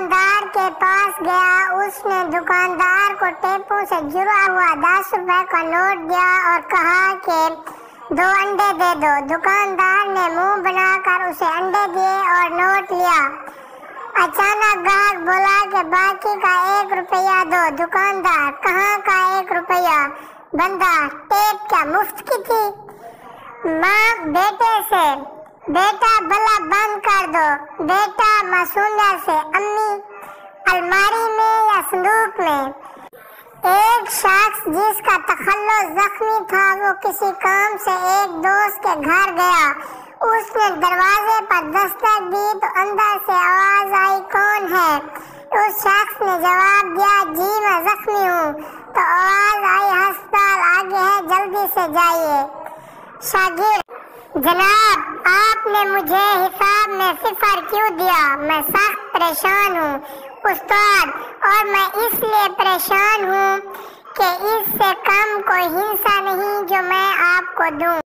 دکاندار کے پاس گیا۔ اس نے دکاندار کو ٹیپوں سے جڑا ہوا 10 روپے کا نوٹ دیا اور کہا کہ 2 انڈے دے دو۔ دکاندار نے منہ بنا کر اسے انڈے دیے اور نوٹ لیا۔ اچانک گاہک بولا کہ باقی کا 1 روپیہ دو۔ دکاندار: کہاں کا 1 روپیہ؟ بندہ: ٹیپ کیا مفت کی تھی؟ ماں بیٹے سے: بیٹا بلا بند کر دو۔ بیٹا معصومیہ سے: امی الماری میں یا صندوق میں؟ ایک شخص جس کا تخلص زخمی تھا وہ کسی کام سے ایک دوست کے گھر گیا۔ اس نے دروازے پر دستک دی تو اندر سے آواز آئی: کون ہے؟ اس شخص نے جواب دیا: جی میں زخمی ہوں۔ تو آواز آئی: ہسپتال آگے ہے، جلدی سے جائیے۔ شاگرد: جناب آپ نے مجھے حساب میں 0 کیوں دیا؟ میں سخت پریشان ہوں۔ استاد: اور میں اس لیے پریشان ہوں کہ اس سے کم کوئی ہنسا نہیں جو میں آپ کو دوں۔